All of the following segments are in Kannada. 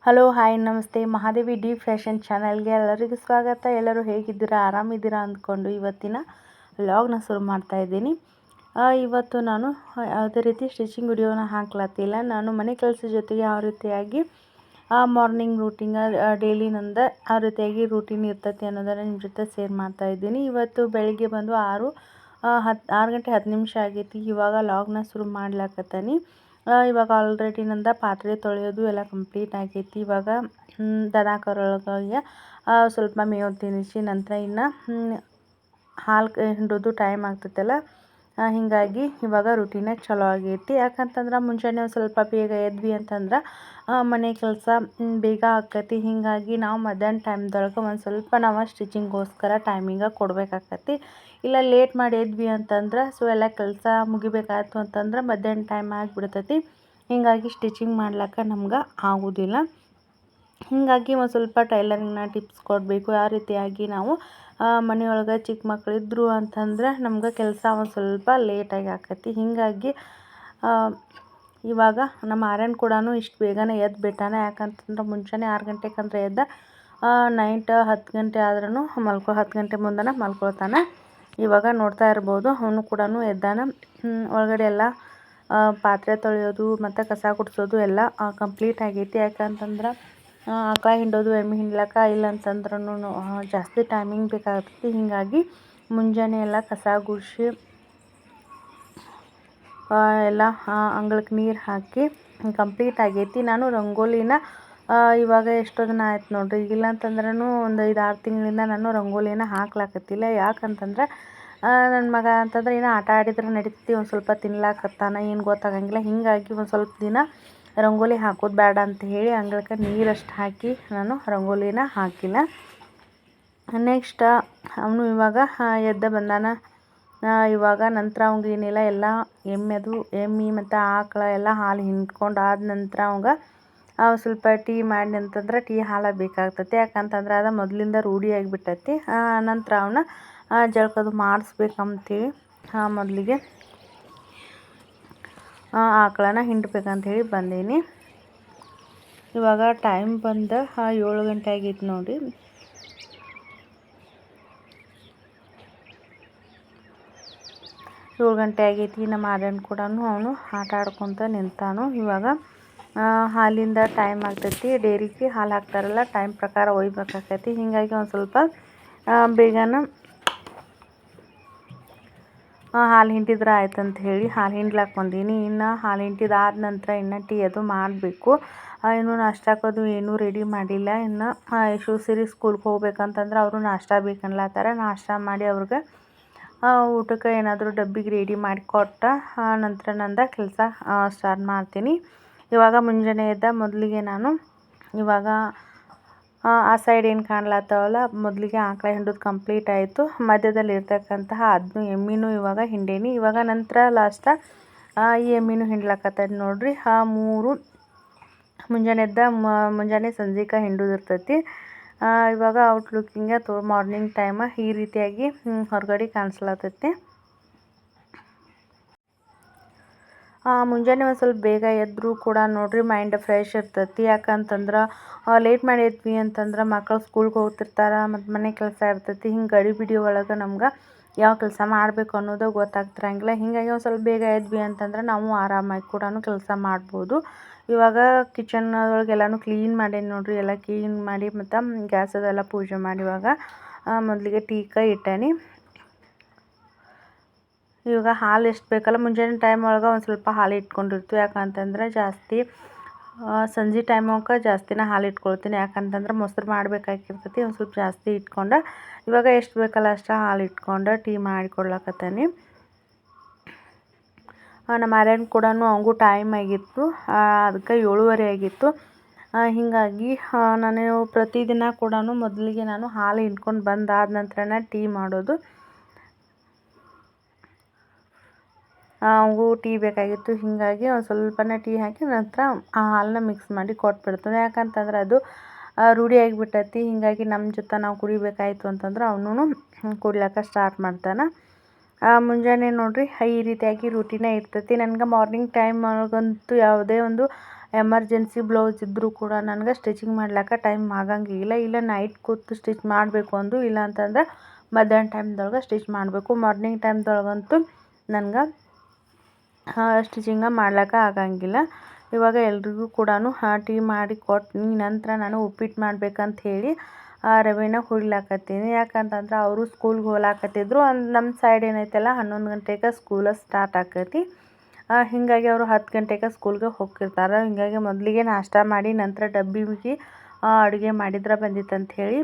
ಹಲೋ ಹಾಯ್ ನಮಸ್ತೆ ಮಹಾದೇವಿ ಡಿ ಫ್ಯಾಷನ್ ಚಾನಲ್ಗೆ ಎಲ್ಲರಿಗೂ ಸ್ವಾಗತ. ಎಲ್ಲರೂ ಹೇಗಿದ್ದೀರಾ, ಆರಾಮಿದ್ದೀರಾ ಅಂದ್ಕೊಂಡು ಇವತ್ತಿನ ವ್ಲಾಗ್ನ ಶುರು ಮಾಡ್ತಾ ಇದ್ದೀನಿ. ಇವತ್ತು ನಾನು ಯಾವುದೇ ರೀತಿ ಸ್ಟಿಚಿಂಗ್ ವಿಡಿಯೋನ ಹಾಕ್ಲತ್ತಿಲ್ಲ. ನಾನು ಮನೆ ಕೆಲಸ ಜೊತೆಗೆ ಯಾವ ರೀತಿಯಾಗಿ ಮಾರ್ನಿಂಗ್ ರೂಟೀನ್ ಡೈಲಿ ನಂದು ಯಾವ ರೀತಿಯಾಗಿ ರೂಟೀನ್ ಇರ್ತೈತಿ ಅನ್ನೋದನ್ನು ನಿಮ್ಮ ಜೊತೆ ಶೇರ್ ಮಾಡ್ತಾ ಇದ್ದೀನಿ. ಇವತ್ತು ಬೆಳಿಗ್ಗೆ ಬಂದು 6 ಗಂಟೆ 10 ನಿಮಿಷ ಆಗೈತಿ. ಇವಾಗ ವ್ಲಾಗ್ನ ಶುರು ಮಾಡ್ಲಾಕತ್ತೀನಿ. ಇವಾಗ ಆಲ್ರೆಡಿ ನಂದು ಪಾತ್ರೆ ತೊಳೆಯೋದು ಎಲ್ಲ ಕಂಪ್ಲೀಟ್ ಆಗೈತಿ. ಇವಾಗ ದನ ಕರುಗಳಿಗೆ ಸ್ವಲ್ಪ ಮೇವು ತಿನ್ನಿಸಿ ನಂತರ ಇನ್ನು ಹಾಲು ಹಿಂಡೋದು ಟೈಮ್ ಆಗ್ತೈತಲ್ಲ, ಹೀಗಾಗಿ ಇವಾಗ ರೂಟೀನೇ ಚಲೋ ಆಗೈತಿ. ಯಾಕಂತಂದ್ರೆ ಮುಂಜಾನೆ ಒಂದು ಸ್ವಲ್ಪ ಬೇಗ ಎದ್ವಿ ಅಂತಂದ್ರೆ ಮನೆ ಕೆಲಸ ಬೇಗ ಆಕೈತಿ. ಹೀಗಾಗಿ ನಾವು ಮಧ್ಯಾಹ್ನ ಟೈಮ್ದೊಳಗೆ ಒಂದು ಸ್ವಲ್ಪ ನಾವು ಸ್ಟಿಚಿಂಗ್ಗೋಸ್ಕರ ಟೈಮಿಂಗ ಕೊಡಬೇಕಾಕತಿ. ಇಲ್ಲ ಲೇಟ್ ಮಾಡಿ ಎದ್ವಿ ಅಂತಂದ್ರೆ ಸೊ ಎಲ್ಲ ಕೆಲಸ ಮುಗಿಬೇಕಾಯ್ತು ಅಂತಂದ್ರೆ ಮಧ್ಯಾಹ್ನ ಟೈಮ್ ಆಗಿಬಿಡ್ತೈತಿ. ಹೀಗಾಗಿ ಸ್ಟಿಚಿಂಗ್ ಮಾಡ್ಲಿಕ್ಕೆ ನಮ್ಗೆ ಆಗೋದಿಲ್ಲ. ಹೀಗಾಗಿ ಒಂದು ಸ್ವಲ್ಪ ಟೈಲರಿಂಗ್ನ ಟಿಪ್ಸ್ ಕೊಡಬೇಕು. ಯಾವ ರೀತಿಯಾಗಿ ನಾವು ಮನೆಯೊಳಗೆ ಚಿಕ್ಕ ಮಕ್ಕಳಿದ್ರು ಅಂತಂದ್ರೆ ನಮ್ಗೆ ಕೆಲಸ ಒಂದು ಸ್ವಲ್ಪ ಲೇಟಾಗಿ ಆಕೈತಿ. ಹೀಗಾಗಿ ಇವಾಗ ನಮ್ಮ ಆರ್ಯನ್ ಕೂಡ ಇಷ್ಟು ಬೇಗನೆ ಎದ್ದು ಬಿಟ್ಟಾನ. ಯಾಕಂತಂದ್ರೆ ಮುಂಚೆನೇ 6 ಗಂಟೆಗೆ ಎದ್ದ ನೈಟ್ 10 ಗಂಟೆ ಆದ್ರೂ 10 ಗಂಟೆ ಮುಂದೆನೇ ಮಲ್ಕೊಳ್ತಾನೆ. ಇವಾಗ ನೋಡ್ತಾ ಇರ್ಬೋದು, ಅವನು ಕೂಡ ಎದ್ದಾನ. ಒಳಗಡೆ ಎಲ್ಲ ಪಾತ್ರೆ ತೊಳೆಯೋದು ಮತ್ತು ಕಸ ಗುಡಿಸೋದು ಎಲ್ಲ ಕಂಪ್ಲೀಟ್ ಆಗೈತಿ. ಯಾಕಂತಂದ್ರೆ ಆಕಳ ಹಿಂಡೋದು ಎಮ್ಮೆ ಹಿಂಡ್ಲಕ್ಕ ಇಲ್ಲ ಅಂತಂದ್ರೂ ಜಾಸ್ತಿ ಟೈಮಿಂಗ್ ಬೇಕಾಗ್ತೈತಿ. ಹೀಗಾಗಿ ಮುಂಜಾನೆ ಎಲ್ಲ ಕಸ ಗುಡಿಸಿ ಎಲ್ಲ ಅಂಗಳಕ್ಕೆ ನೀರು ಹಾಕಿ ಕಂಪ್ಲೀಟ್ ಆಗೈತಿ. ನಾನು ರಂಗೋಲಿನ ಇವಾಗ ಎಷ್ಟೋ ದಿನ ಆಯ್ತು ನೋಡಿರಿ, ಇಲ್ಲ ಅಂತಂದ್ರೂ ಒಂದು 5-6 ತಿಂಗಳಿಂದ ನಾನು ರಂಗೋಲಿನ ಹಾಕ್ಲಾಕತ್ತಿಲ್ಲ. ಯಾಕಂತಂದ್ರೆ ನನ್ನ ಮಗ ಅಂತಂದ್ರೆ ಏನೋ ಆಟ ಆಡಿದ್ರೆ ನಡೀತೈತಿ, ಒಂದು ಸ್ವಲ್ಪ ತಿನ್ಲಾಕತ್ತಾನ, ಏನು ಗೊತ್ತಾಗಂಗಿಲ್ಲ. ಹೀಗಾಗಿ ಒಂದು ಸ್ವಲ್ಪ ದಿನ ರಂಗೋಲಿ ಹಾಕೋದು ಬೇಡ ಅಂತ ಹೇಳಿ ಅಂಗಳಕ್ಕೆ ನೀರಷ್ಟು ಹಾಕಿ ನಾನು ರಂಗೋಲಿನ ಹಾಕಿಲ್ಲ. ನೆಕ್ಸ್ಟ್ ಅವನು ಇವಾಗ ಎದ್ದು ಬಂದಾನ. ಇವಾಗ ನಂತರ ಅವ್ಗೆ ಏನಿಲ್ಲ ಎಲ್ಲ ಎಮ್ಮೆ ಮತ್ತು ಆಕಳ ಎಲ್ಲ ಹಾಲು ಹಿಂಡ್ಕೊಂಡು ಆದ ನಂತರ ಅವಂಗೆ ಸ್ವಲ್ಪ ಟೀ ಮಾಡಿ ಅಂತಂದ್ರೆ ಟೀ ಹಾಲು ಬೇಕಾಗ್ತೈತಿ. ಯಾಕಂತಂದ್ರೆ ಅದು ಮೊದಲಿಂದ ರೂಢಿ ಆಗಿಬಿಟ್ಟೈತಿ. ನಂತರ ಅವನ್ನ ಜಳಕದು ಮಾಡಿಸ್ಬೇಕಂತೇಳಿ ಮೊದಲಿಗೆ ಆಕಳನ್ನ ಹಿಂಡ್ಬೇಕಂತೇಳಿ ಬಂದೀನಿ. ಇವಾಗ ಟೈಮ್ ಬಂದು 7 ಗಂಟೆ ಆಗೈತಿ ನೋಡಿ. ನಮ್ಮ ಆರ್ಯನ್ ಕೂಡ ಅವನು ಆಟ ಆಡ್ಕೊತ ನಿಂತಾನು. ಇವಾಗ ಹಾಲಿಂದ ಟೈಮ್ ಆಗ್ತೈತಿ. ಡೈರಿಗೆ ಹಾಲು ಹಾಕ್ತಾರಲ್ಲ, ಟೈಮ್ ಪ್ರಕಾರ ಒಯ್ಬೇಕಾಕೈತಿ. ಹೀಗಾಗಿ ಒಂದು ಸ್ವಲ್ಪ ಬೇಗನೆ ಹಾಲು ಹಿಂಡಿದ್ರೆ ಆಯ್ತಂತ ಹೇಳಿ ಹಾಲು ಹಿಂಡ್ಲಾಕ್ ಬಂದೀನಿ. ಇನ್ನು ಹಾಲು ಹಿಂಡಿದಾದ ನಂತರ ಇನ್ನು ಟೀ ಅದು ಮಾಡಬೇಕು. ಇನ್ನು ನಾಷ್ಟಾಕೋದು ಏನೂ ರೆಡಿ ಮಾಡಿಲ್ಲ. ಇನ್ನು ಯಶಸ್ವಿ ಸ್ಕೂಲ್ಗೆ ಹೋಗ್ಬೇಕಂತಂದ್ರೆ ಅವರು ನಾಷ್ಟ ಬೇಕನ್ಲತ್ತಾರ. ನಾಷ್ಟ ಮಾಡಿ ಅವ್ರಿಗೆ ಊಟಕ್ಕೆ ಏನಾದರೂ ಡಬ್ಬಿಗೆ ರೆಡಿ ಮಾಡಿ ಕೊಟ್ಟ ನಂತರ ನಂದು ಕೆಲಸ ಸ್ಟಾರ್ಟ್ ಮಾಡ್ತೀನಿ. ಇವಾಗ ಮುಂಜಾನೆ ಎದ್ದ ಮೊದಲಿಗೆ ನಾನು ಇವಾಗ ಆ ಸೈಡ್ ಏನು ಕಾಣ್ಲತ್ತವಲ್ಲ, ಮೊದಲಿಗೆ ಆಕಳ ಹಿಂಡೋದು ಕಂಪ್ಲೀಟ್ ಆಯಿತು. ಮಧ್ಯದಲ್ಲಿ ಇರ್ತಕ್ಕಂತಹ ಅದನ್ನು ಎಮ್ಮಿನೂ ಇವಾಗ ಹಿಂಡೇನಿ. ಇವಾಗ ನಂತರ ಲಾಸ್ಟ್ ಈ ಎಮ್ಮಿನೂ ಹಿಂಡ್ಲಕತ್ತೈತಿ ನೋಡ್ರಿ. 3 ಮುಂಜಾನೆ ಎದ್ದ ಮುಂಜಾನೆ ಸಂಜೆಗೆ ಹಿಂಡೋದು ಇರ್ತೈತಿ. ಇವಾಗ ಔಟ್ಲುಕ್ಕಿಂಗ ಮಾರ್ನಿಂಗ್ ಟೈಮ್ ಈ ರೀತಿಯಾಗಿ ಹೊರಗಡೆ ಕಾಣಿಸ್ಲತ್ತೈತಿ. ಮುಂಜಾನೆ ಒಂದು ಸ್ವಲ್ಪ ಬೇಗ ಎದ್ದರೂ ಕೂಡ ನೋಡಿರಿ ಮೈಂಡ್ ಫ್ರೆಶ್ ಇರ್ತೈತಿ. ಯಾಕಂತಂದ್ರೆ ಲೇಟ್ ಮಾಡಿ ಎದ್ವಿ ಅಂತಂದ್ರೆ ಮಕ್ಕಳು ಸ್ಕೂಲ್ಗೆ ಹೋಗ್ತಿರ್ತಾರೆ ಮತ್ತು ಮನೆ ಕೆಲಸ ಇರ್ತೈತಿ. ಹಿಂಗೆ ಗಡಿಬಿಡಿ ಒಳಗೆ ನಮ್ಗೆ ಯಾವ ಕೆಲಸ ಮಾಡಬೇಕು ಅನ್ನೋದು ಗೊತ್ತಾಗ್ತಿರಂಗಿಲ್ಲ. ಹೀಗಾಗಿ ಒಂದು ಸ್ವಲ್ಪ ಬೇಗ ಎದ್ವಿ ಅಂತಂದ್ರೆ ನಾವು ಆರಾಮಾಗಿ ಕೂಡ ಕೆಲಸ ಮಾಡ್ಬೋದು. ಇವಾಗ ಕಿಚನ್ ಒಳಗೆಲ್ಲನೂ ಕ್ಲೀನ್ ಮಾಡೇನಿ ನೋಡಿರಿ. ಎಲ್ಲ ಕ್ಲೀನ್ ಮಾಡಿ ಮತ್ತು ಗ್ಯಾಸ್ ಅದೆಲ್ಲ ಪೂಜೆ ಮಾಡಿ ಇವಾಗ ಮೊದಲಿಗೆ ಟೀಕ ಇಟ್ಟೇನಿ. ಇವಾಗ ಹಾಲು ಎಷ್ಟು ಬೇಕಲ್ಲ ಮುಂಜಾನೆ ಟೈಮ್ ಒಳಗೆ ಒಂದು ಸ್ವಲ್ಪ ಹಾಲು ಇಟ್ಕೊಂಡಿರ್ತೀವಿ. ಯಾಕಂತಂದ್ರೆ ಜಾಸ್ತಿ ಸಂಜೆ ಟೈಮಕ್ಕೆ ಜಾಸ್ತಿನೇ ಹಾಲು ಇಟ್ಕೊಳ್ತೀನಿ. ಯಾಕಂತಂದ್ರೆ ಮೊಸರು ಮಾಡಬೇಕಾಗಿರ್ತೈತಿ. ಒಂದು ಸ್ವಲ್ಪ ಜಾಸ್ತಿ ಇಟ್ಕೊಂಡು ಇವಾಗ ಎಷ್ಟು ಬೇಕಲ್ಲ ಅಷ್ಟು ಹಾಲು ಇಟ್ಕೊಂಡು ಟೀ ಮಾಡಿಕೊಡ್ಲಕತ್ತೀನಿ. ನಮ್ಮ ಆರ್ಯನ್ ಕೂಡ ಅವಂಗೂ ಟೈಮ್ ಆಗಿತ್ತು, ಅದಕ್ಕೆ 7:30 ಆಗಿತ್ತು. ಹೀಗಾಗಿ ನಾನು ಪ್ರತಿದಿನ ಕೂಡ ಮೊದಲಿಗೆ ನಾನು ಹಾಲು ಹಿಂಡ್ಕೊಂಡು ಬಂದಾದ ನಂತರನೇ ಟೀ ಮಾಡೋದು. ಅವಂಗೂ ಟೀ ಬೇಕಾಗಿತ್ತು. ಹೀಗಾಗಿ ಒಂದು ಸ್ವಲ್ಪನೇ ಟೀ ಹಾಕಿ ನಂತರ ಆ ಹಾಲನ್ನ ಮಿಕ್ಸ್ ಮಾಡಿ ಕೊಟ್ಬಿಡ್ತದೆ. ಯಾಕಂತಂದ್ರೆ ಅದು ರೂಢಿ ಆಗಿಬಿಟ್ಟೈತಿ. ಹೀಗಾಗಿ ನಮ್ಮ ಜೊತೆ ನಾವು ಕುಡಿಬೇಕಾಯ್ತು ಅಂತಂದ್ರೆ ಅವನು ಕುಡಿಯೋಕೆ ಸ್ಟಾರ್ಟ್ ಮಾಡ್ತಾನೆ. ಮುಂಜಾನೆ ನೋಡಿರಿ ಈ ರೀತಿಯಾಗಿ ರೂಟೀನೇ ಇರ್ತೈತಿ. ನನಗೆ ಮಾರ್ನಿಂಗ್ ಟೈಮ್ ಒಳಗಂತೂ ಯಾವುದೇ ಒಂದು ಎಮರ್ಜೆನ್ಸಿ ಬ್ಲೌಸ್ ಇದ್ದರೂ ಕೂಡ ನನಗೆ ಸ್ಟಿಚಿಂಗ್ ಮಾಡ್ಲಿಕ್ಕೆ ಟೈಮ್ ಆಗಂಗಿಲ್ಲ. ಇಲ್ಲ ನೈಟ್ ಕೂತು ಸ್ಟಿಚ್ ಮಾಡಬೇಕು ಅಂದು, ಇಲ್ಲ ಅಂತಂದ್ರೆ ಮಧ್ಯಾಹ್ನ ಟೈಮ್ದೊಳಗೆ ಸ್ಟಿಚ್ ಮಾಡಬೇಕು. ಮಾರ್ನಿಂಗ್ ಟೈಮ್ದೊಳಗಂತೂ ನನಗೆ ಸ್ಟಿಚಿಂಗ ಮಾಡ್ಲಿಕ್ಕೆ ಆಗಂಗಿಲ್ಲ. ಇವಾಗ ಎಲ್ರಿಗೂ ಕೂಡ ಟೀ ಮಾಡಿ ಕೊಟ್ಟು ನಂತರ ನಾನು ಉಪ್ಪಿಟ್ಟು ಮಾಡ್ಬೇಕಂತ ಹೇಳಿ ರವೆನ ಹುರಿಲಾಕತ್ತೀನಿ. ಯಾಕಂತಂದ್ರೆ ಅವರು ಸ್ಕೂಲ್ಗೆ ಹೋಗ್ಲಾಕತ್ತಿದ್ರು. ನಮ್ಮ ಸೈಡ್ ಏನೈತಲ್ಲ 11 ಗಂಟೆಗೆ ಸ್ಕೂಲ ಸ್ಟಾರ್ಟ್ ಆಕೈತಿ. ಹೀಗಾಗಿ ಅವರು 10 ಗಂಟೆಗೆ ಸ್ಕೂಲ್ಗೆ ಹೋಗ್ತಿರ್ತಾರೆ. ಹೀಗಾಗಿ ಮೊದಲಿಗೆ ನಾಷ್ಟ ಮಾಡಿ ನಂತರ ಡಬ್ಬಿಗೆ ಅಡುಗೆ ಮಾಡಿದ್ರೆ ಬಂದಿತ್ತಂತ ಹೇಳಿ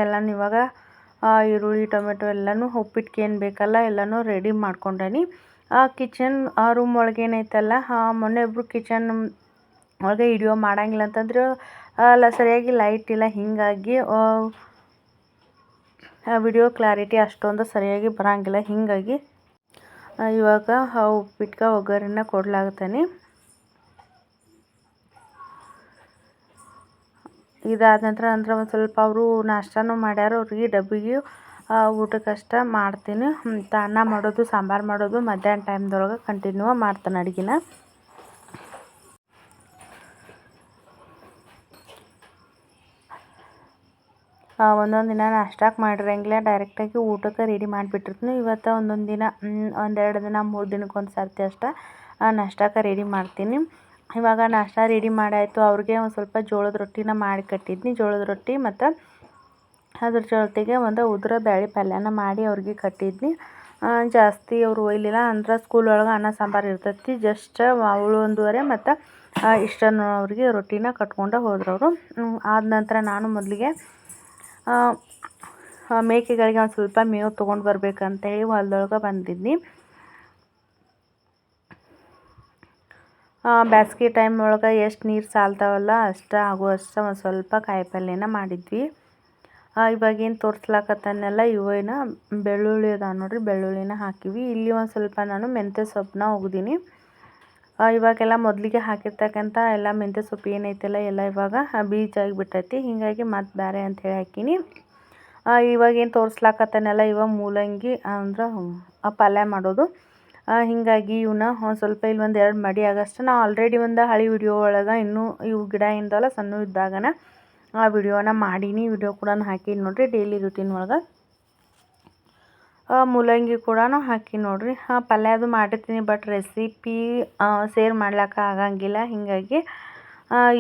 ಎಲ್ಲನೂ ಇವಾಗ ಈರುಳ್ಳಿ ಟೊಮೆಟೊ ಎಲ್ಲನೂ ಉಪ್ಪಿಟ್ಟಿಗೆ ಏನು ಬೇಕಲ್ಲ ಎಲ್ಲನೂ ರೆಡಿ ಮಾಡ್ಕೊಂಡೇನಿ. ಕಿಚನ್ ರೂಮ್ ಒಳಗೆ ಏನೈತಲ್ಲ ಮೊನ್ನೆ ಒಬ್ಬರು ಕಿಚನ್ ಒಳಗೆ ವಿಡಿಯೋ ಮಾಡೋಂಗಿಲ್ಲ ಅಂತಂದ್ರೆ ಅಲ್ಲ ಸರಿಯಾಗಿ ಲೈಟ್ ಇಲ್ಲ. ಹೀಗಾಗಿ ವಿಡಿಯೋ ಕ್ಲಾರಿಟಿ ಅಷ್ಟೊಂದು ಸರಿಯಾಗಿ ಬರೋಂಗಿಲ್ಲ. ಹೀಗಾಗಿ ಇವಾಗ ಉಪ್ಪಿಟ್ಟಿಗೆ ಒಗ್ಗರಣೆ ಕೊಡ್ಲಾಗ್ತಾನೆ. ಇದಾದ ನಂತರ ಒಂದು ಸ್ವಲ್ಪ ಅವರು ನಾಷ್ಟನೂ ಮಾಡ್ಯಾರ. ಅವ್ರಿಗೆ ಡಬ್ಬಿಗೆ ಊಟಕ್ಕಷ್ಟ ಮಾಡ್ತೀನಿ. ಅನ್ನ ಮಾಡೋದು ಸಾಂಬಾರು ಮಾಡೋದು ಮಧ್ಯಾಹ್ನ ಟೈಮ್ದೊಳಗೆ ಕಂಟಿನ್ಯೂ ಮಾಡ್ತಾನೆ ಅಡುಗೆನ. ಒಂದೊಂದು ದಿನ ನಾಷ್ಟಕ್ಕೆ ಮಾಡಿರಂಗಿಲ್ಲ, ಡೈರೆಕ್ಟಾಗಿ ಊಟಕ್ಕೆ ರೆಡಿ ಮಾಡಿಬಿಟ್ಟಿರ್ತೀನಿ. ಇವತ್ತು ಒಂದೊಂದು ದಿನ 1-2 ದಿನ 3 ದಿನಕ್ಕೆ ಒಂದು ಸರ್ತಿ ಅಷ್ಟೇ ನಾಷ್ಟಕ್ಕೆ ರೆಡಿ ಮಾಡ್ತೀನಿ. ಇವಾಗ ನಾಷ್ಟ ರೆಡಿ ಮಾಡಾಯಿತು. ಅವ್ರಿಗೆ ಒಂದು ಸ್ವಲ್ಪ ಜೋಳದ ರೊಟ್ಟಿನ ಮಾಡಿ ಕಟ್ಟಿದ್ನಿ. ಜೋಳದ ರೊಟ್ಟಿ ಮತ್ತು ಅದ್ರ ಜೊತೆಗೆ ಒಂದು ಉದುರ ಬ್ಯಾಳೆ ಪಲ್ಯನ ಮಾಡಿ ಅವ್ರಿಗೆ ಕಟ್ಟಿದ್ನಿ. ಜಾಸ್ತಿ ಅವರು ಒಯ್ಲಿಲ್ಲ ಅಂದ್ರೆ ಸ್ಕೂಲ್ ಒಳಗೆ ಅನ್ನ ಸಾಂಬಾರು ಇರ್ತೈತಿ. ಜಸ್ಟ್ 1:30 ಮತ್ತು ಇಷ್ಟನ್ನು ಅವ್ರಿಗೆ ರೊಟ್ಟಿನ ಕಟ್ಕೊಂಡು ಹೋದ್ರವರು. ಆದ ನಂತರ ನಾನು ಮೊದಲಿಗೆ ಮೇಕೆಗಳಿಗೆ ಒಂದು ಸ್ವಲ್ಪ ಮೇವು ತೊಗೊಂಡು ಬರ್ಬೇಕಂತೇಳಿ ಹೊಲದೊಳಗೆ ಬಂದಿದ್ನಿ. ಬೇಸಿಗೆ ಟೈಮ್ ಒಳಗೆ ಎಷ್ಟು ನೀರು ಸಾಲ್ತಾವಲ್ಲ ಅಷ್ಟು ಆಗುವಷ್ಟು ಒಂದು ಸ್ವಲ್ಪ ಕಾಯಿಪಲ್ಯನ ಮಾಡಿದ್ವಿ. ಇವಾಗೇನು ತೋರಿಸ್ಲಾಕತ್ತನ್ನೆಲ್ಲ ಇವೇನ ಬೆಳ್ಳುಳ್ಳಿ ಅದಾವ ನೋಡ್ರಿ, ಬೆಳ್ಳುಳ್ಳಿನ ಹಾಕಿವಿ. ಇಲ್ಲಿ ಒಂದು ಸ್ವಲ್ಪ ನಾನು ಮೆಂತ್ಯ ಸೊಪ್ಪನ್ನ ಒಗ್ದೀನಿ. ಇವಾಗೆಲ್ಲ ಮೊದಲಿಗೆ ಹಾಕಿರ್ತಕ್ಕಂಥ ಎಲ್ಲ ಮೆಂತ್ಯ ಸೊಪ್ಪು ಏನೈತೆಲ್ಲ ಎಲ್ಲ ಇವಾಗ ಬೀಜ ಆಗಿಬಿಟ್ಟೈತಿ. ಹೀಗಾಗಿ ಮತ್ತೆ ಬೇರೆ ಅಂಥೇಳಿ ಹಾಕೀನಿ. ಇವಾಗೇನು ತೋರಿಸ್ಲಾಕತ್ತನೆಲ್ಲ ಇವಾಗ ಮೂಲಂಗಿ ಅಂದ್ರೆ ಪಲ್ಯ ಮಾಡೋದು. ಹೀಗಾಗಿ ಇವನ್ನ ಒಂದು ಸ್ವಲ್ಪ ಇಲ್ಲಿ 1-2 ಮಡಿ ಆಗಷ್ಟು ನಾವು ಆಲ್ರೆಡಿ ಒಂದು ಹಳೆ ವಿಡಿಯೋ ಒಳಗೆ ಇನ್ನೂ ಇವು ಗಿಡ ಇಂದಲ್ಲ ಸಣ್ಣ ಇದ್ದಾಗನ ಆ ವಿಡಿಯೋನ ಮಾಡೀನಿ. ವಿಡಿಯೋ ಕೂಡ ಹಾಕೀನಿ ನೋಡಿರಿ ಡೈಲಿ ರೂಟೀನ್ ಒಳಗೆ. ಮೂಲಂಗಿ ಕೂಡ ಹಾಕಿ ನೋಡಿರಿ. ಪಲ್ಯ ಅದು ಮಾಡಿರ್ತೀನಿ, ಬಟ್ ರೆಸಿಪಿ ಶೇರ್ ಮಾಡ್ಲಿಕ್ಕೆ ಆಗಂಗಿಲ್ಲ. ಹೀಗಾಗಿ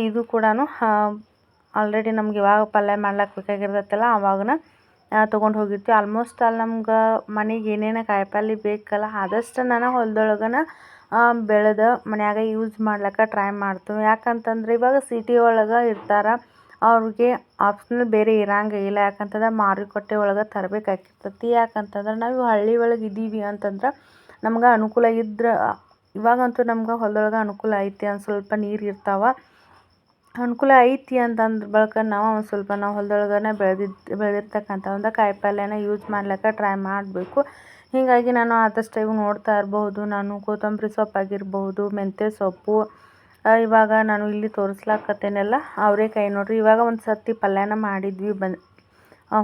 ಇದು ಕೂಡ ಆಲ್ರೆಡಿ ನಮ್ಗೆ ಇವಾಗ ಪಲ್ಯ ಮಾಡ್ಲಿಕ್ಕೆ ಬೇಕಾಗಿರ್ತೈತಲ್ಲ ಆವಾಗನ ತೊಗೊಂಡು ಹೋಗಿರ್ತೀವಿ. ಆಲ್ಮೋಸ್ಟ್ ಅಲ್ಲಿ ನಮ್ಗೆ ಮನೆಗೆ ಏನೇನು ಕಾಯಿಪಲ್ಲೆ ಬೇಕಲ್ಲ ಆದಷ್ಟು ನಾನು ಹೊಲದೊಳಗನ ಬೆಳೆದ ಮನ್ಯಾಗ ಯೂಸ್ ಮಾಡ್ಲಿಕ್ಕೆ ಟ್ರೈ ಮಾಡ್ತೀವಿ. ಯಾಕಂತಂದ್ರೆ ಇವಾಗ ಸಿಟಿ ಒಳಗೆ ಇರ್ತಾರೆ, ಅವ್ರಿಗೆ ಆಪ್ಷನಲ್ ಬೇರೆ ಇರಂಗಿಲ್ಲ. ಯಾಕಂತಂದ್ರೆ ಮಾರುಕಟ್ಟೆ ಒಳಗೆ ತರಬೇಕಾಗಿರ್ತೈತಿ. ಯಾಕಂತಂದ್ರೆ ನಾವು ಹಳ್ಳಿ ಒಳಗೆ ಇದ್ದೀವಿ ಅಂತಂದ್ರೆ ನಮ್ಗೆ ಅನುಕೂಲ ಇದ್ರೆ, ಇವಾಗಂತೂ ನಮ್ಗೆ ಹೊಲದೊಳಗೆ ಅನುಕೂಲ ಐತಿ. ಒಂದು ಸ್ವಲ್ಪ ನೀರು ಇರ್ತಾವೆ, ಅನುಕೂಲ ಐತಿ ಅಂತಂದ್ರೆ ಬಳಕ ನಾವು ಒಂದು ಸ್ವಲ್ಪ ನಾವು ಹೊಲದೊಳಗನೆ ಬೆಳೆದಿರ್ತಕ್ಕಂಥ ಒಂದು ಕಾಯಿಪಲ್ಯನ ಯೂಸ್ ಮಾಡ್ಲಿಕ್ಕೆ ಟ್ರೈ ಮಾಡಬೇಕು. ಹೀಗಾಗಿ ನಾನು ಆದಷ್ಟು ಇವು ನೋಡ್ತಾ ಇರಬಹುದು. ನಾನು ಕೊತ್ತಂಬರಿ ಸೊಪ್ಪು ಆಗಿರ್ಬೋದು, ಮೆಂತ್ಯ ಸೊಪ್ಪು, ಇವಾಗ ನಾನು ಇಲ್ಲಿ ತೋರಿಸ್ಲಾಕತ್ತೇನೆಲ್ಲ ಅವರೆಕಾಯಿ ನೋಡಿರಿ. ಇವಾಗ ಒಂದು ಸರ್ತಿ ಪಲ್ಯನ ಮಾಡಿದ್ವಿ,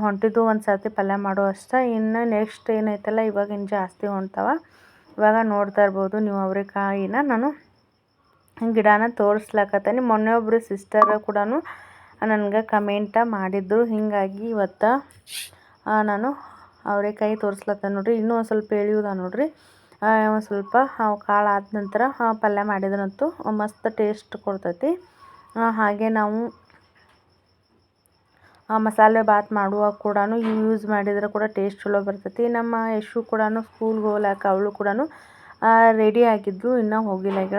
ಹೊಂಟಿದ್ದು ಒಂದು ಸರ್ತಿ ಪಲ್ಯ ಮಾಡೋ ಅಷ್ಟೇ. ಇನ್ನು ನೆಕ್ಸ್ಟ್ ಏನೈತಲ್ಲ ಇವಾಗ ಇನ್ನು ಜಾಸ್ತಿ ಹೊಂಟಾವ. ಇವಾಗ ನೋಡ್ತಾ ಇರ್ಬೋದು ನೀವು ಅವರೆಕಾಯಿನ ನಾನು ಗಿಡನ ತೋರಿಸ್ಲಾಕತ್ತೀನಿ. ಮೊನ್ನೆ ಒಬ್ಬರು ಸಿಸ್ಟರ್ ಕೂಡ ನನಗೆ ಕಮೆಂಟ ಮಾಡಿದ್ರು. ಹೀಗಾಗಿ ಇವತ್ತು ನಾನು ಅವರೆಕಾಯಿ ತೋರಿಸ್ಲತ್ತ ನೋಡಿರಿ. ಇನ್ನೂ ಒಂದು ಸ್ವಲ್ಪ ಎಳೆಯುವುದ ನೋಡಿರಿ. ಒಂದು ಸ್ವಲ್ಪ ಕಾಳು ಆದ ನಂತರ ಪಲ್ಯ ಮಾಡಿದ್ರಂತೂ ಮಸ್ತ್ ಟೇಸ್ಟ್ ಕೊಡ್ತೈತಿ. ಹಾಗೆ ನಾವು ಮಸಾಲೆ ಬಾತ್ ಮಾಡುವಾಗ ಕೂಡ ಇವು ಯೂಸ್ ಮಾಡಿದ್ರೆ ಕೂಡ ಟೇಸ್ಟ್ ಚಲೋ ಬರ್ತೈತಿ. ನಮ್ಮ ಯಶು ಕೂಡ ಸ್ಕೂಲ್ಗೆ ಹೋಗ್ಲಾಕ ಅವಳು ಕೂಡ ರೆಡಿ ಆಗಿದ್ದು, ಇನ್ನೂ ಹೋಗಿಲ್ಲ ಈಗ.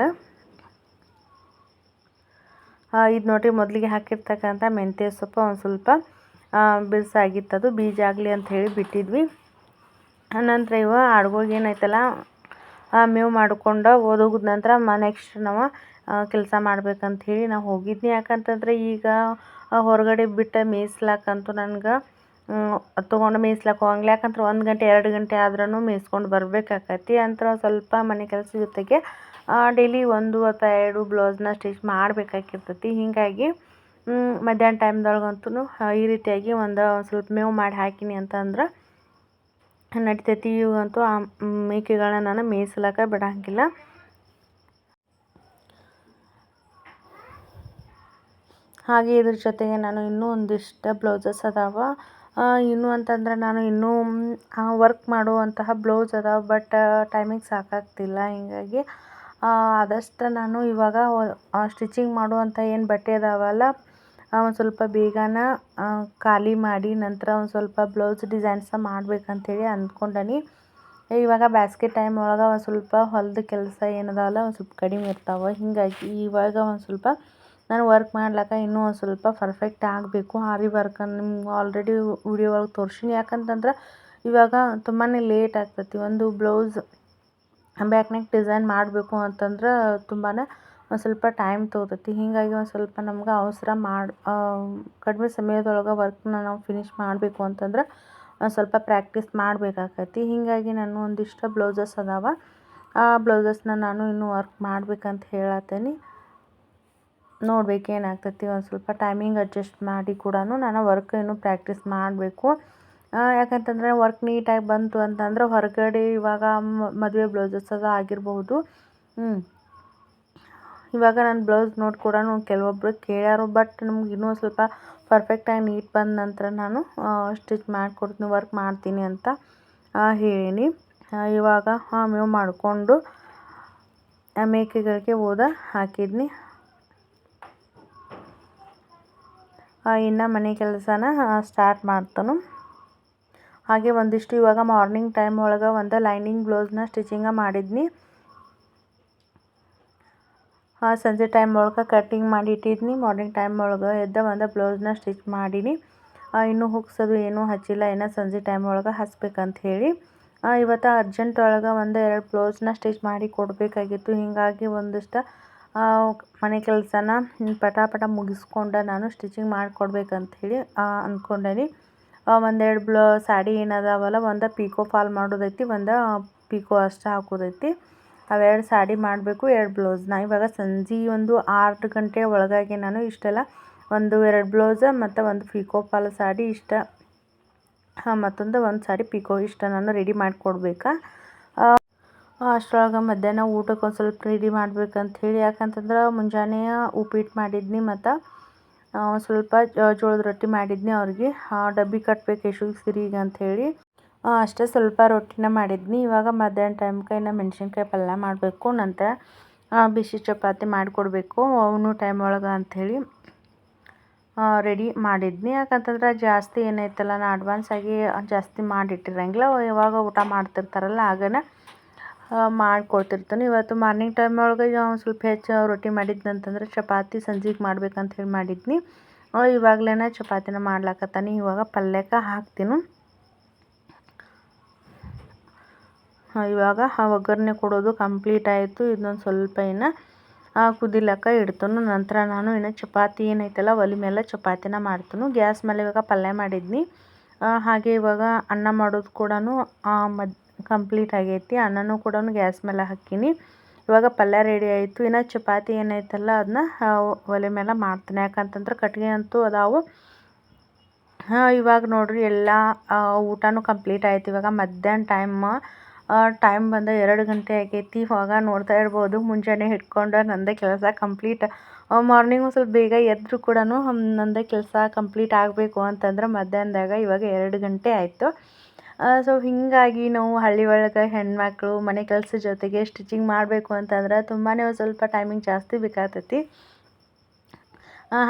ಇದು ನೋಡಿರಿ ಮೊದಲಿಗೆ ಹಾಕಿರ್ತಕ್ಕಂಥ ಮೆಂತ್ಯ ಸೊಪ್ಪು ಒಂದು ಸ್ವಲ್ಪ ಬಿರುಸಾಗಿತ್ತದು, ಬೀಜ ಆಗಲಿ ಅಂತ ಹೇಳಿ ಬಿಟ್ಟಿದ್ವಿ. ನಂತರ ಇವ ಆಡುಗಳಿಗೆ ಏನೈತಲ್ಲ ಮೇವು ಮಾಡಿಕೊಂಡು ಓದೋಗಿದ ನಂತರ ನೆಕ್ಸ್ಟ್ ನಾವು ಕೆಲಸ ಮಾಡ್ಬೇಕಂತ ಹೇಳಿ ನಾವು ಹೋಗಿದ್ನಿ. ಯಾಕಂತಂದ್ರೆ ಈಗ ಹೊರಗಡೆ ಬಿಟ್ಟು ಮೇಯ್ಸ್ಲಾಕಂತೂ ನನಗೆ ತೊಗೊಂಡು ಮೇಯ್ಸ್ಲಾಕ ಹೋಗಂಗಿಲ್ಲ. ಯಾಕಂದ್ರೆ 1 ಗಂಟೆ 2 ಗಂಟೆ ಆದ್ರೂ ಮೇಯ್ಸ್ಕೊಂಡು ಬರಬೇಕಾಕತಿ. ಅಂತ ಸ್ವಲ್ಪ ಮನೆ ಕೆಲಸ ಜೊತೆಗೆ ಡೈಲಿ 1 ಅಥವಾ 2 ಬ್ಲೌಸ್ನ ಸ್ಟಿಚ್ ಮಾಡಬೇಕಾಗಿರ್ತೈತಿ. ಹೀಗಾಗಿ ಮಧ್ಯಾಹ್ನ ಟೈಮ್ದೊಳಗಂತೂ ಈ ರೀತಿಯಾಗಿ ಒಂದು ಸ್ವಲ್ಪ ಮೇವು ಮಾಡಿ ಹಾಕಿನಿ ಅಂತಂದ್ರೆ ನಡಿತೈತಿ. ಇವಂತೂ ಮೇಕೆಗಳನ್ನ ನಾನು ಮೇಯ್ಸ್ಲಾಕ ಬಿಡೋಂಗಿಲ್ಲ. ಹಾಗೆ ಇದ್ರ ಜೊತೆಗೆ ನಾನು ಇನ್ನೂ ಒಂದಿಷ್ಟು ಬ್ಲೌಸಸ್ ಅದಾವ. ಇನ್ನೂ ಅಂತಂದ್ರೆ ನಾನು ಇನ್ನೂ ವರ್ಕ್ ಮಾಡುವಂತಹ ಬ್ಲೌಸ್ ಅದಾವ, ಬಟ್ ಟೈಮಿಗೆ ಸಾಕಾಗ್ತಿಲ್ಲ. ಹೀಗಾಗಿ ಆದಷ್ಟು ನಾನು ಇವಾಗ ಸ್ಟಿಚಿಂಗ್ ಮಾಡುವಂಥ ಏನು ಬಟ್ಟೆ ಅದಾವಲ್ಲ, ಒಂದು ಸ್ವಲ್ಪ ಬೇಗನೆ ಖಾಲಿ ಮಾಡಿ ನಂತರ ಒಂದು ಸ್ವಲ್ಪ ಬ್ಲೌಸ್ ಡಿಸೈನ್ಸ ಮಾಡ್ಬೇಕಂತೇಳಿ ಅಂದ್ಕೊಂಡನಿ. ಇವಾಗ ಬೇಸಿಗೆ ಟೈಮ್ ಒಳಗೆ ಒಂದು ಸ್ವಲ್ಪ ಹೊಲದ ಕೆಲಸ ಏನದಾವಲ್ಲ ಒಂದು ಸ್ವಲ್ಪ ಕಡಿಮೆ ಇರ್ತಾವೆ. ಹೀಗಾಗಿ ಇವಾಗ ಒಂದು ಸ್ವಲ್ಪ ನಾನು ವರ್ಕ್ ಮಾಡ್ಲಿಕ್ಕೆ ಇನ್ನೂ ಒಂದು ಸ್ವಲ್ಪ ಪರ್ಫೆಕ್ಟ್ ಆಗಬೇಕು. ಆರಿ ವರ್ಕನ್ನು ನಿಮ್ಗೆ ಆಲ್ರೆಡಿ ವಿಡಿಯೋ ಒಳಗೆ ತೋರಿಸಿನಿ. ಯಾಕಂತಂದ್ರೆ ಇವಾಗ ತುಂಬಾ ಲೇಟ್ ಆಗ್ತೈತಿ. ಒಂದು ಬ್ಲೌಸ್ ಬ್ಯಾಕ್ ನೆಕ್ ಡಿಸೈನ್ ಮಾಡಬೇಕು ಅಂತಂದ್ರೆ ತುಂಬಾ ಒಂದು ಸ್ವಲ್ಪ ಟೈಮ್ ತೊಗೊತೈತಿ. ಹೀಗಾಗಿ ಒಂದು ಸ್ವಲ್ಪ ನಮ್ಗೆ ಅವಸರ ಕಡಿಮೆ ಸಮಯದೊಳಗೆ ವರ್ಕ್ನ ನಾವು ಫಿನಿಶ್ ಮಾಡಬೇಕು ಅಂತಂದ್ರೆ ಒಂದು ಸ್ವಲ್ಪ ಪ್ರಾಕ್ಟೀಸ್ ಮಾಡಬೇಕಾಗೈತಿ. ಹೀಗಾಗಿ ನಾನು ಒಂದಿಷ್ಟು ಬ್ಲೌಸಸ್ ಅದಾವ, ಆ ಬ್ಲೌಸಸ್ನ ನಾನು ಇನ್ನೂ ವರ್ಕ್ ಮಾಡ್ಬೇಕಂತ ಹೇಳತ್ತೀನಿ. ನೋಡ್ಬೇಕು ಏನಾಗ್ತೈತಿ. ಒಂದು ಸ್ವಲ್ಪ ಟೈಮಿಂಗ್ ಅಡ್ಜಸ್ಟ್ ಮಾಡಿ ಕೂಡ ನಾನು ವರ್ಕ್ ಇನ್ನೂ ಪ್ರಾಕ್ಟೀಸ್ ಮಾಡಬೇಕು. ಯಾಕಂತಂದರೆ ವರ್ಕ್ ನೀಟಾಗಿ ಬಂತು ಅಂತಂದ್ರೆ ಹೊರಗಡೆ ಇವಾಗ ಮದುವೆ ಬ್ಲೌಸಸ್ ಅದು ಆಗಿರ್ಬೋದು. ಇವಾಗ ನಾನು ಬ್ಲೌಸ್ ನೋಡಿ ಕೂಡ ಕೆಲವೊಬ್ಬರು ಕೇಳ್ಯಾರು, ಬಟ್ ನಮ್ಗೆ ಇನ್ನೂ ಸ್ವಲ್ಪ ಪರ್ಫೆಕ್ಟಾಗಿ ನೀಟ್ ಬಂದ ನಂತರ ನಾನು ಸ್ಟಿಚ್ ಮಾಡಿಕೊಡ್ತೀನಿ, ವರ್ಕ್ ಮಾಡ್ತೀನಿ ಅಂತ ಹೇಳೀನಿ. ಇವಾಗ ಮೇವು ಮಾಡಿಕೊಂಡು ಮೇಕೆಗಳಿಗೆ ಹೋದ ಹಾಕಿದ್ನಿ. ಇನ್ನು ಮನೆ ಕೆಲಸನ ಸ್ಟಾರ್ಟ್ ಮಾಡ್ತಾನು. ಹಾಗೆ ಒಂದಿಷ್ಟು ಇವಾಗ ಮಾರ್ನಿಂಗ್ ಟೈಮ್ ಒಳಗೆ ಒಂದು ಲೈನಿಂಗ್ ಬ್ಲೌಸ್ನ ಸ್ಟಿಚಿಂಗ ಮಾಡಿದ್ನಿ. ಸಂಜೆ ಟೈಮ್ ಒಳಗೆ ಕಟ್ಟಿಂಗ್ ಮಾಡಿ ಇಟ್ಟಿದ್ನಿ. ಮಾರ್ನಿಂಗ್ ಟೈಮ್ ಒಳಗೆ ಎದ್ದ ಒಂದು ಬ್ಲೌಸ್ನ ಸ್ಟಿಚ್ ಮಾಡೀನಿ. ಇನ್ನೂ ಹುಕ್ಸೋದು ಏನೂ ಹಚ್ಚಿಲ್ಲ, ಇನ್ನು ಸಂಜೆ ಟೈಮ್ ಒಳಗೆ ಹಚ್ಬೇಕಂತ ಹೇಳಿ. ಇವತ್ತು ಅರ್ಜೆಂಟ್ ಒಳಗೆ ಒಂದು 2 ಬ್ಲೌಸ್ನ ಸ್ಟಿಚ್ ಮಾಡಿ ಕೊಡಬೇಕಾಗಿತ್ತು. ಹೀಗಾಗಿ ಒಂದಿಷ್ಟು ಮನೆ ಕೆಲಸನ ಪಟ ಮುಗಿಸ್ಕೊಂಡು ನಾನು ಸ್ಟಿಚಿಂಗ್ ಮಾಡಿಕೊಡ್ಬೇಕಂತ ಹೇಳಿ ಅಂದ್ಕೊಂಡೇನಿ. ಒಂದೆರಡು ಸಾಡಿ ಏನದಾವಲ್ಲ, ಒಂದು ಪಿಕೋ ಫಾಲ್ ಮಾಡೋದೈತಿ, ಒಂದು ಪಿಕೋ ಅಷ್ಟು ಹಾಕೋದೈತಿ. ಅವೆರಡು ಸಾಡಿ ಮಾಡಬೇಕು, 2 ಬ್ಲೌಸ್ನ. ಇವಾಗ ಸಂಜೆ ಒಂದು 6 ಗಂಟೆ ಒಳಗಾಗಿ ನಾನು ಇಷ್ಟೆಲ್ಲ 2 ಬ್ಲೌಸ್ ಮತ್ತು ಒಂದು ಪಿಕೋ ಫಾಲ್ ಸಾಡಿ ಇಷ್ಟ, ಮತ್ತೊಂದು ಸಾಡಿ ಪಿಕೋ ಇಷ್ಟ ನಾನು ರೆಡಿ ಮಾಡಿಕೊಡ್ಬೇಕಾ. ಅಷ್ಟರೊಳಗೆ ಮಧ್ಯಾಹ್ನ ಊಟಕ್ಕೆ ಒಂದು ಸ್ವಲ್ಪ ರೆಡಿ ಮಾಡ್ಬೇಕಂತ ಹೇಳಿ. ಯಾಕಂತಂದ್ರೆ ಮುಂಜಾನೆ ಉಪ್ಪಿಟ್ಟು ಮಾಡಿದ್ನಿ ಮತ್ತು ಸ್ವಲ್ಪ ಜೋಳದ ರೊಟ್ಟಿ ಮಾಡಿದ್ನಿ. ಅವ್ರಿಗೆ ಡಬ್ಬಿ ಕಟ್ಟಬೇಕು ಯಶುಗೆ ಸಿರಿಗೆ ಅಂಥೇಳಿ ಅಷ್ಟೇ ಸ್ವಲ್ಪ ರೊಟ್ಟಿನ ಮಾಡಿದ್ನಿ. ಇವಾಗ ಮಧ್ಯಾಹ್ನ ಟೈಮ್ಗೆ ಇನ್ನು ಮೆಣಸಿನ್ಕಾಯಿ ಪಲ್ಯ ಮಾಡಬೇಕು, ನಂತರ ಬಿಸಿ ಚಪಾತಿ ಮಾಡಿಕೊಡ್ಬೇಕು ಅವನು ಟೈಮ್ ಒಳಗೆ ಅಂಥೇಳಿ ರೆಡಿ ಮಾಡಿದ್ನಿ. ಯಾಕಂತಂದ್ರೆ ಜಾಸ್ತಿ ಏನೈತಲ್ಲ, ನಾನು ಅಡ್ವಾನ್ಸಾಗಿ ಜಾಸ್ತಿ ಮಾಡಿಟ್ಟಿರಂಗಿಲ್ಲ. ಯಾವಾಗ ಊಟ ಮಾಡ್ತಿರ್ತಾರಲ್ಲ ಆಗನ ಮಾಡಿಕೊಡ್ತಿರ್ತಾನೆ. ಇವತ್ತು ಮಾರ್ನಿಂಗ್ ಟೈಮ್ ಒಳಗೆ ಒಂದು ಸ್ವಲ್ಪ ಹೆಚ್ಚು ರೊಟ್ಟಿ ಮಾಡಿದ್ನಂತಂದ್ರೆ ಚಪಾತಿ ಸಂಜೆಗೆ ಮಾಡ್ಬೇಕಂತ ಹೇಳಿ ಮಾಡಿದ್ನಿ. ಇವಾಗಲೇ ಚಪಾತಿನ ಮಾಡ್ಲಾಕತ್ತಾನೆ. ಇವಾಗ ಪಲ್ಯಕ್ಕೆ ಹಾಕ್ತೀನಿ. ಇವಾಗ ಒಗ್ಗರಣೆ ಕೊಡೋದು ಕಂಪ್ಲೀಟ್ ಆಯಿತು. ಇದೊಂದು ಸ್ವಲ್ಪ ಇನ್ನು ಕುದಿಲಕ್ಕ ಇಡ್ತಾನು. ನಂತರ ನಾನು ಇನ್ನು ಚಪಾತಿ ಏನೈತಲ್ಲ ಒಲೆ ಮೇಲೆ ಚಪಾತಿನ ಮಾಡ್ತಾನು. ಗ್ಯಾಸ್ ಮೇಲೆ ಇವಾಗ ಪಲ್ಯ ಮಾಡಿದ್ನಿ. ಹಾಗೆ ಇವಾಗ ಅನ್ನ ಮಾಡೋದು ಕೂಡ ಕಂಪ್ಲೀಟ್ ಆಗೈತಿ. ಅನ್ನನೂ ಕೂಡ ಗ್ಯಾಸ್ ಮೇಲೆ ಹಾಕೀನಿ. ಇವಾಗ ಪಲ್ಯ ರೆಡಿ ಆಯಿತು. ಇನ್ನು ಚಪಾತಿ ಏನೈತಲ್ಲ ಅದನ್ನ ಒಲೆ ಮೇಲೆ ಮಾಡ್ತೀನಿ. ಯಾಕಂತಂದ್ರೆ ಕಟ್ಟಿಗೆ ಅಂತೂ ಅದಾವು. ಇವಾಗ ನೋಡ್ರಿ ಎಲ್ಲ ಊಟನೂ ಕಂಪ್ಲೀಟ್ ಆಯ್ತು. ಇವಾಗ ಮಧ್ಯಾಹ್ನ ಟೈಮ್ ಬಂದು 2 ಗಂಟೆ ಆಗೈತಿ. ಇವಾಗ ನೋಡ್ತಾ ಇರ್ಬೋದು ಮುಂಜಾನೆ ಹಿಡ್ಕೊಂಡು ನನ್ನದೇ ಕೆಲಸ ಕಂಪ್ಲೀಟ್. ಮಾರ್ನಿಂಗು ಸ್ವಲ್ಪ ಬೇಗ ಎದ್ದರೂ ಕೂಡ ನನ್ನದೇ ಕೆಲಸ ಕಂಪ್ಲೀಟ್ ಆಗಬೇಕು ಅಂತಂದ್ರೆ ಮಧ್ಯಾಹ್ನದಾಗ ಇವಾಗ 2 ಗಂಟೆ ಆಯಿತು. ಸೊ ಹೀಗಾಗಿ ನಾವು ಹಳ್ಳಿ ಒಳಗೆ ಹೆಣ್ಮಕ್ಳು ಮನೆ ಕೆಲಸ ಜೊತೆಗೆ ಸ್ಟಿಚಿಂಗ್ ಮಾಡಬೇಕು ಅಂತಂದ್ರೆ ತುಂಬಾ ಒಂದು ಸ್ವಲ್ಪ ಟೈಮಿಂಗ್ ಜಾಸ್ತಿ ಬೇಕಾಗ್ತೈತಿ.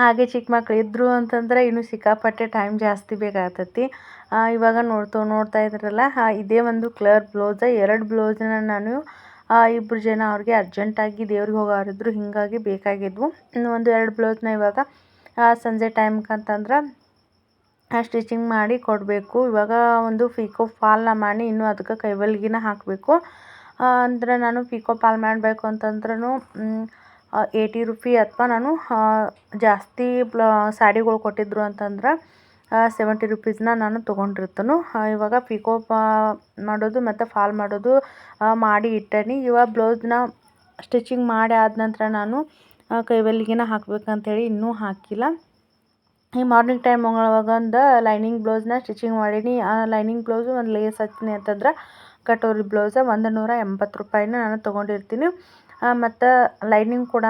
ಹಾಗೆ ಚಿಕ್ಕ ಮಕ್ಳು ಇದ್ದರು ಅಂತಂದ್ರೆ ಇನ್ನೂ ಸಿಕ್ಕಾಪಟ್ಟೆ ಟೈಮ್ ಜಾಸ್ತಿ ಬೇಕಾಗ್ತೈತಿ. ಇವಾಗ ನೋಡ್ತಾ ಇದ್ರಲ್ಲ, ಇದೇ ಒಂದು ಕಲರ್ ಬ್ಲೌಸ, 2 ಬ್ಲೌಸ್ನ ನಾನು 2 ಜನ ಅವ್ರಿಗೆ ಅರ್ಜೆಂಟಾಗಿ ದೇವ್ರಿಗೆ ಹೋಗೋರಿದ್ರು, ಹೀಗಾಗಿ ಬೇಕಾಗಿದ್ವು. ಒಂದು 2 ಬ್ಲೌಸ್ನ ಇವಾಗ ಸಂಜೆ ಟೈಮ್ಗಂತಂದ್ರೆ ಸ್ಟಿಚಿಂಗ್ ಮಾಡಿ ಕೊಡಬೇಕು. ಇವಾಗ ಒಂದು ಪಿಕೋ ಫಾಲ್ನ ಮಾಡಿ ಇನ್ನೂ ಅದಕ್ಕೆ ಕೈವಲ್ಗಿನ ಹಾಕಬೇಕು. ಅಂದರೆ ನಾನು ಪಿಕೋ ಫಾಲ್ ಮಾಡಬೇಕು ಅಂತಂದ್ರೂ 80 ರೂಪಿ, ಅಥವಾ ನಾನು ಜಾಸ್ತಿ ಸಾಡಿಗಳು ಕೊಟ್ಟಿದ್ರು ಅಂತಂದ್ರೆ 70 ರೂಪೀಸ್ನ ನಾನು ತೊಗೊಂಡಿರ್ತೀನಿ. ಇವಾಗ ಪಿಕೋ ಮಾಡೋದು ಮತ್ತು ಫಾಲ್ ಮಾಡೋದು ಮಾಡಿ ಇಟ್ಟೇನಿ. ಇವಾಗ ಬ್ಲೌಸ್ನ ಸ್ಟಿಚಿಂಗ್ ಮಾಡಿ ಆದ ನಂತರ ನಾನು ಕೈವಲ್ಗಿನ ಹಾಕ್ಬೇಕಂತೇಳಿ ಇನ್ನೂ ಹಾಕಿಲ್ಲ. ಈ ಮಾರ್ನಿಂಗ್ ಟೈಮ್ ಒಳಗೆ ಒಂದು ಲೈನಿಂಗ್ ಬ್ಲೌಸ್ನ ಸ್ಟಿಚಿಂಗ್ ಮಾಡೀನಿ. ಆ ಲೈನಿಂಗ್ ಬ್ಲೌಸು ಒಂದು ಲೇಸ್ ಹಚ್ತೀನಿ ಅಂತಂದ್ರೆ ಕಟೋರಿ ಬ್ಲೌಸ 180 ರೂಪಾಯಿನ ನಾನು ತೊಗೊಂಡಿರ್ತೀನಿ. ಮತ್ತು ಲೈನಿಂಗ್ ಕೂಡ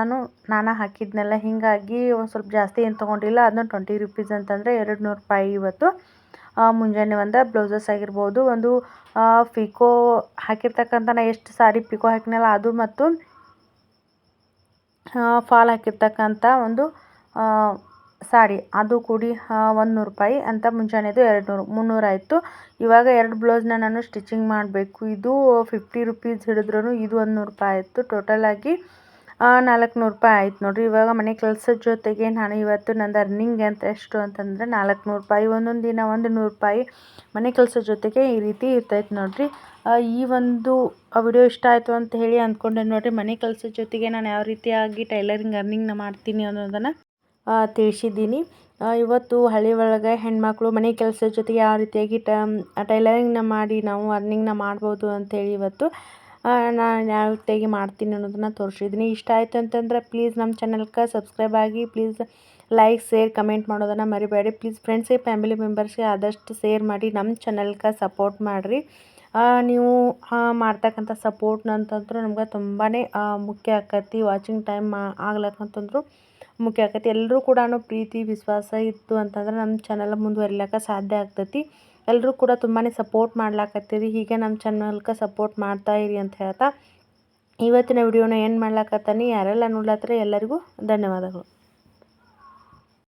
ನಾನು ಹಾಕಿದ್ನಲ್ಲ, ಹೀಗಾಗಿ ಒಂದು ಸ್ವಲ್ಪ ಜಾಸ್ತಿ ಏನು ತೊಗೊಂಡಿಲ್ಲ. ಅದನ್ನ 20 ರುಪೀಸ್ ಅಂತಂದರೆ 200 ರೂಪಾಯಿ ಇವತ್ತು. ಮುಂಜಾನೆ ಒಂದು ಬ್ಲೌಸಸ್ ಆಗಿರ್ಬೋದು, ಒಂದು ಪಿಕೋ ಹಾಕಿರ್ತಕ್ಕಂಥ ನಾ ಎಷ್ಟು ಸಾರಿ ಪಿಕೋ ಹಾಕಿನಲ್ಲ ಅದು, ಮತ್ತು ಫಾಲ್ ಹಾಕಿರ್ತಕ್ಕಂಥ ಒಂದು ಸಾಡಿ ಅದು ಕೂಡಿ 100 ರೂಪಾಯಿ ಅಂತ. ಮುಂಜಾನೆದು 200, 300 ಆಯಿತು. ಇವಾಗ 2 ಬ್ಲೌಸ್ನ ನಾನು ಸ್ಟಿಚಿಂಗ್ ಮಾಡಬೇಕು. ಇದು 50 ರುಪೀಸ್ ಹಿಡಿದ್ರೂ ಇದು 100 ರೂಪಾಯಿ ಆಯಿತು. ಟೋಟಲಾಗಿ 400 ರೂಪಾಯಿ ಆಯ್ತು ನೋಡಿರಿ. ಇವಾಗ ಮನೆ ಕೆಲಸದ ಜೊತೆಗೆ ನಾನು ಇವತ್ತು ನಂದು ಅರ್ನಿಂಗ್ ಅಂತ ಎಷ್ಟು ಅಂತಂದರೆ 400 ರೂಪಾಯಿ. ಒಂದೊಂದು ದಿನ 100 ರೂಪಾಯಿ ಮನೆ ಕೆಲಸದ ಜೊತೆಗೆ ಈ ರೀತಿ ಇರ್ತೈತೆ ನೋಡಿರಿ. ಈ ಒಂದು ವಿಡಿಯೋ ಇಷ್ಟ ಆಯಿತು ಅಂತ ಹೇಳಿ ಅಂದ್ಕೊಂಡೆ ನೋಡಿರಿ. ಮನೆ ಕೆಲಸದ ಜೊತೆಗೆ ನಾನು ಯಾವ ರೀತಿಯಾಗಿ ಟೈಲರಿಂಗ್ ಅರ್ನಿಂಗ್ನ ಮಾಡ್ತೀನಿ ಅನ್ನೋದನ್ನು ತಿಳಿಸಿದ್ದೀನಿ. ಇವತ್ತು ಹಳ್ಳಿ ಒಳಗೆ ಹೆಣ್ಮಕ್ಳು ಮನೆ ಕೆಲಸದ ಜೊತೆಗೆ ಯಾವ ರೀತಿಯಾಗಿ ಟೈಲರಿಂಗ್ನ ಮಾಡಿ ನಾವು ಅರ್ನಿಂಗ್ನ ಮಾಡ್ಬೋದು ಅಂಥೇಳಿ ಇವತ್ತು ನಾನು ಯಾವ ರೀತಿಯಾಗಿ ಮಾಡ್ತೀನಿ ಅನ್ನೋದನ್ನು ತೋರಿಸಿದ್ದೀನಿ. ಇಷ್ಟ ಆಯಿತು ಅಂತಂದರೆ ಪ್ಲೀಸ್ ನಮ್ಮ ಚಾನಲ್ಗೆ ಸಬ್ಸ್ಕ್ರೈಬ್ ಆಗಿ, ಪ್ಲೀಸ್ ಲೈಕ್, ಶೇರ್, ಕಮೆಂಟ್ ಮಾಡೋದನ್ನು ಮರಿಬೇಡಿ. ಪ್ಲೀಸ್ ಫ್ರೆಂಡ್ಸ್ಗೆ, ಫ್ಯಾಮಿಲಿ ಮೆಂಬರ್ಸ್ಗೆ ಆದಷ್ಟು ಶೇರ್ ಮಾಡಿ ನಮ್ಮ ಚಾನಲ್ಗೆ ಸಪೋರ್ಟ್ ಮಾಡಿರಿ. ನೀವು ಮಾಡ್ತಕ್ಕಂಥ ಸಪೋರ್ಟ್ನ ಅಂತಂದ್ರೆ ನಮ್ಗೆ ತುಂಬಾ ಮುಖ್ಯ ಆಕತಿ. ವಾಚಿಂಗ್ ಟೈಮ್ ಆಗ್ಲಕ್ಕಂತಂದ್ರು ಮುಖ್ಯ ಆಕತಿ. ಎಲ್ಲರೂ ಕೂಡ ಪ್ರೀತಿ ವಿಶ್ವಾಸ ಇತ್ತು ಅಂತಂದ್ರೆ ನಮ್ಮ ಚಾನಲ್ ಮುಂದುವರಿಲಿಕ್ಕೆ ಸಾಧ್ಯ ಆಗ್ತೈತಿ. ಎಲ್ಲರೂ ಕೂಡ ತುಂಬಾ ಸಪೋರ್ಟ್ ಮಾಡ್ಲಾಕತ್ತೀರಿ. ಹೀಗೆ ನಮ್ಮ ಚಾನಲ್ಗೆ ಸಪೋರ್ಟ್ ಮಾಡ್ತಾಯಿರಿ ಅಂತ ಹೇಳ್ತಾ ಇವತ್ತಿನ ವಿಡಿಯೋನ ಏನು ಮಾಡ್ಲಾಕತ್ತೀನಿ. ಯಾರೆಲ್ಲ ನೋಡ್ಲತ್ತರ ಎಲ್ಲರಿಗೂ ಧನ್ಯವಾದಗಳು.